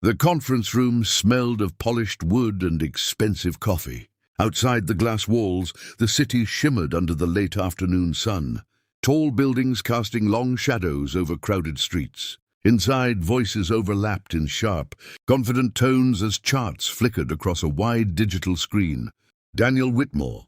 The conference room smelled of polished wood and expensive coffee. Outside the glass walls, the city shimmered under the late afternoon sun, tall buildings casting long shadows over crowded streets. Inside, voices overlapped in sharp, confident tones as charts flickered across a wide digital screen. Daniel Whitmore,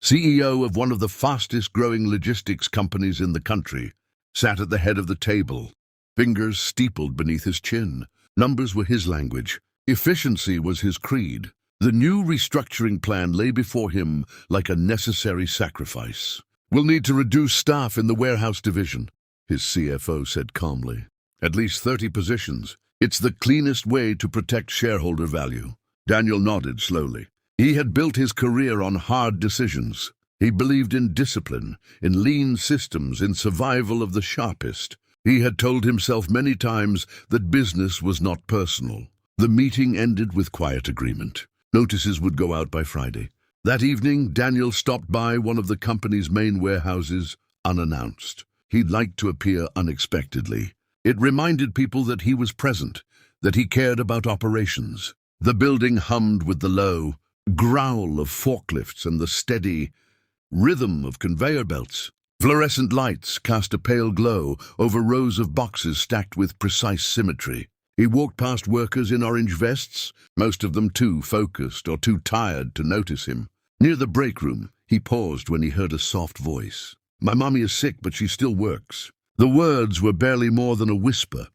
CEO of one of the fastest-growing logistics companies in the country, sat at the head of the table, fingers steepled beneath his chin. Numbers were his language. Efficiency was his creed. The new restructuring plan lay before him like a necessary sacrifice. "We'll need to reduce staff in the warehouse division," his CFO said calmly. "At least 30 positions. It's the cleanest way to protect shareholder value." Daniel nodded slowly. He had built his career on hard decisions. He believed in discipline, in lean systems, in survival of the sharpest. He had told himself many times that business was not personal. The meeting ended with quiet agreement. Notices would go out by Friday. That evening, Daniel stopped by one of the company's main warehouses, unannounced. He'd liked to appear unexpectedly. It reminded people that he was present, that he cared about operations. The building hummed with the low growl of forklifts and the steady rhythm of conveyor belts. Fluorescent lights cast a pale glow over rows of boxes stacked with precise symmetry. He walked past workers in orange vests, most of them too focused or too tired to notice him. Near the break room, he paused when he heard a soft voice. "My mommy is sick, but she still works." The words were barely more than a whisper.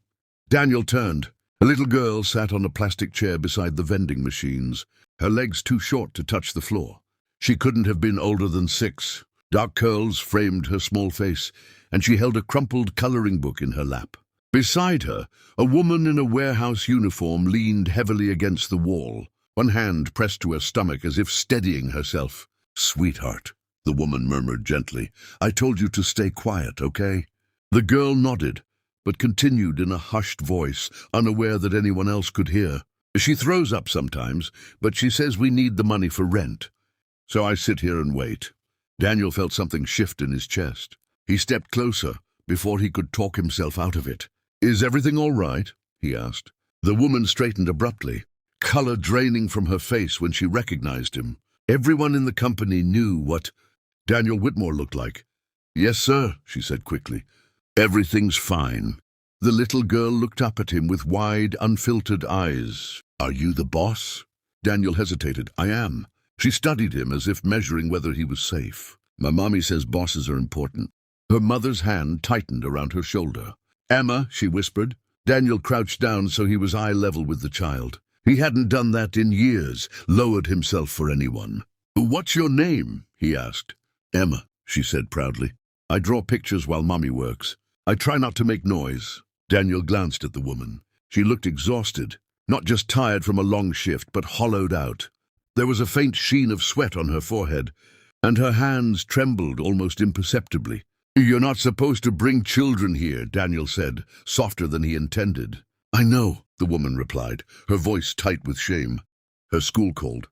Daniel turned. A little girl sat on a plastic chair beside the vending machines, her legs too short to touch the floor. She couldn't have been older than 6. Dark curls framed her small face, and she held a crumpled coloring book in her lap. Beside her, a woman in a warehouse uniform leaned heavily against the wall, one hand pressed to her stomach as if steadying herself. "Sweetheart," the woman murmured gently, "I told you to stay quiet, okay?" The girl nodded, but continued in a hushed voice, unaware that anyone else could hear. "She throws up sometimes, but she says we need the money for rent. So I sit here and wait." Daniel felt something shift in his chest. He stepped closer before he could talk himself out of it. "Is everything all right?" he asked. The woman straightened abruptly, color draining from her face when she recognized him. Everyone in the company knew what Daniel Whitmore looked like. "Yes, sir," she said quickly. "Everything's fine." The little girl looked up at him with wide, unfiltered eyes. "Are you the boss?" Daniel hesitated. "I am." She studied him as if measuring whether he was safe. "My mommy says bosses are important." Her mother's hand tightened around her shoulder. "Emma," she whispered. Daniel crouched down so he was eye level with the child. He hadn't done that in years, lowered himself for anyone. "What's your name?" he asked. "Emma," she said proudly. "I draw pictures while mommy works. I try not to make noise." Daniel glanced at the woman. She looked exhausted, not just tired from a long shift, but hollowed out. There was a faint sheen of sweat on her forehead, and her hands trembled almost imperceptibly. "You're not supposed to bring children here," Daniel said, softer than he intended. "I know," the woman replied, her voice tight with shame. Her school called.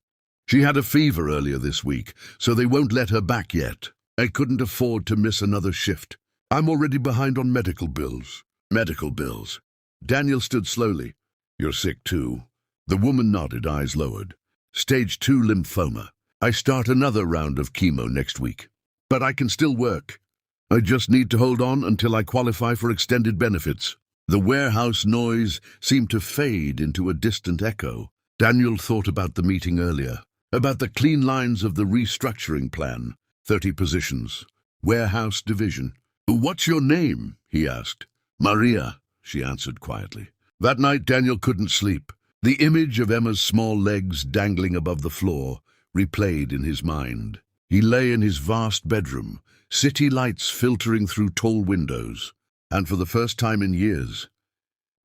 She had a fever earlier this week, so they won't let her back yet. I couldn't afford to miss another shift. I'm already behind on medical bills. Medical bills. Daniel stood slowly. "You're sick too." The woman nodded, eyes lowered. "Stage 2 lymphoma. I start another round of chemo next week. But I can still work. I just need to hold on until I qualify for extended benefits." The warehouse noise seemed to fade into a distant echo. Daniel thought about the meeting earlier, about the clean lines of the restructuring plan. 30 positions. Warehouse division. "What's your name?" he asked. "Maria," she answered quietly. That night Daniel couldn't sleep. The image of Emma's small legs dangling above the floor replayed in his mind. He lay in his vast bedroom, city lights filtering through tall windows, and for the first time in years,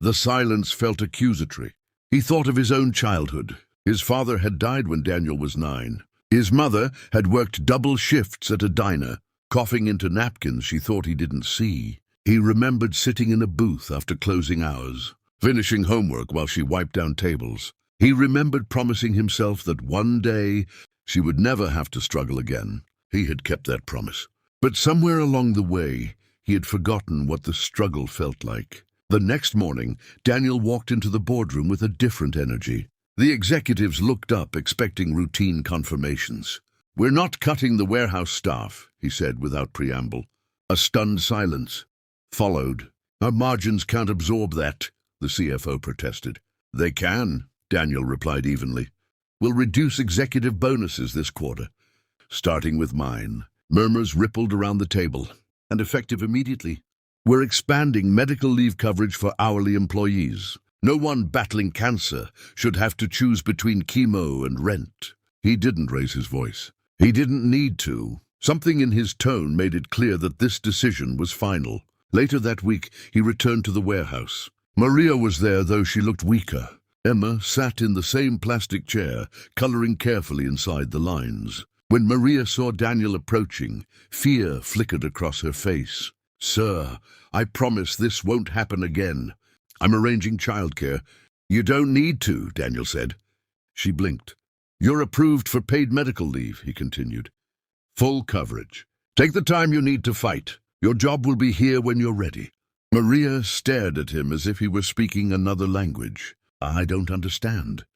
the silence felt accusatory. He thought of his own childhood. His father had died when Daniel was 9. His mother had worked double shifts at a diner, coughing into napkins she thought he didn't see. He remembered sitting in a booth after closing hours, finishing homework while she wiped down tables. He remembered promising himself that one day she would never have to struggle again. He had kept that promise. But somewhere along the way, he had forgotten what the struggle felt like. The next morning, Daniel walked into the boardroom with a different energy. The executives looked up, expecting routine confirmations. "We're not cutting the warehouse staff," he said without preamble. A stunned silence followed. "Our margins can't absorb that," the CFO protested. "They can," Daniel replied evenly. "We'll reduce executive bonuses this quarter, starting with mine." Murmurs rippled around the table. "And effective immediately. We're expanding medical leave coverage for hourly employees. No one battling cancer should have to choose between chemo and rent." He didn't raise his voice. He didn't need to. Something in his tone made it clear that this decision was final. Later that week, he returned to the warehouse. Maria was there, though she looked weaker. Emma sat in the same plastic chair, coloring carefully inside the lines. When Maria saw Daniel approaching, fear flickered across her face. "Sir, I promise this won't happen again. I'm arranging childcare." "You don't need to," Daniel said. She blinked. "You're approved for paid medical leave," he continued. "Full coverage. Take the time you need to fight. Your job will be here when you're ready." Maria stared at him as if he were speaking another language. "I don't understand."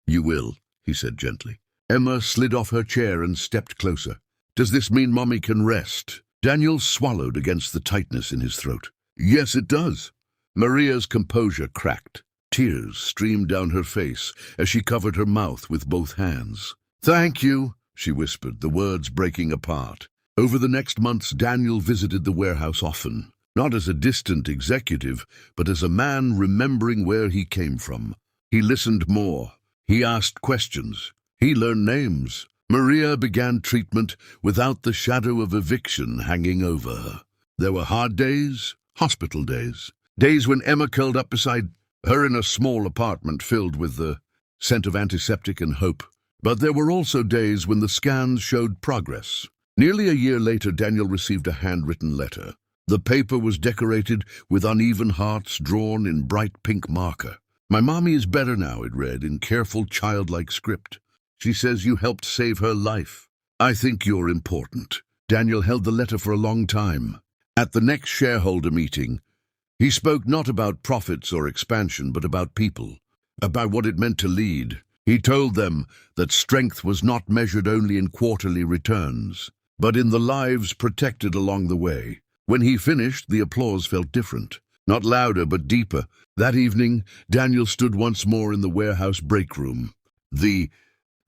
"You will," he said gently. Emma slid off her chair and stepped closer. "Does this mean Mommy can rest?" Daniel swallowed against the tightness in his throat. "Yes, it does." Maria's composure cracked. Tears streamed down her face as she covered her mouth with both hands. "Thank you," she whispered, the words breaking apart. Over the next months, Daniel visited the warehouse often, not as a distant executive, but as a man remembering where he came from. He listened more. He asked questions. He learned names. Maria began treatment without the shadow of eviction hanging over her. There were hard days, hospital days, days when Emma curled up beside her in a small apartment filled with the scent of antiseptic and hope. But there were also days when the scans showed progress. Nearly a year later, Daniel received a handwritten letter. The paper was decorated with uneven hearts drawn in bright pink marker. "My mommy is better now," it read in careful, childlike script. "She says you helped save her life. I think you're important." Daniel held the letter for a long time. At the next shareholder meeting, he spoke not about profits or expansion, but about people, about what it meant to lead. He told them that strength was not measured only in quarterly returns, but in the lives protected along the way. When he finished, the applause felt different, not louder but deeper. That evening, Daniel stood once more in the warehouse break room. The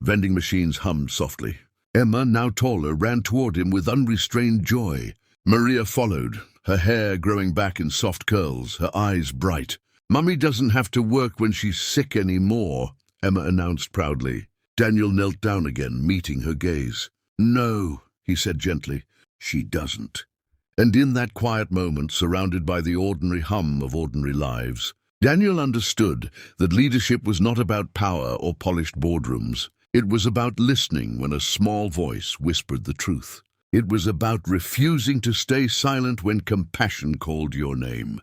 vending machines hummed softly. Emma, now taller, ran toward him with unrestrained joy. Maria followed, her hair growing back in soft curls, her eyes bright. "Mummy doesn't have to work when she's sick anymore," Emma announced proudly. Daniel knelt down again, meeting her gaze. "No," he said gently, "she doesn't." And in that quiet moment, surrounded by the ordinary hum of ordinary lives, Daniel understood that leadership was not about power or polished boardrooms. It was about listening when a small voice whispered the truth. It was about refusing to stay silent when compassion called your name.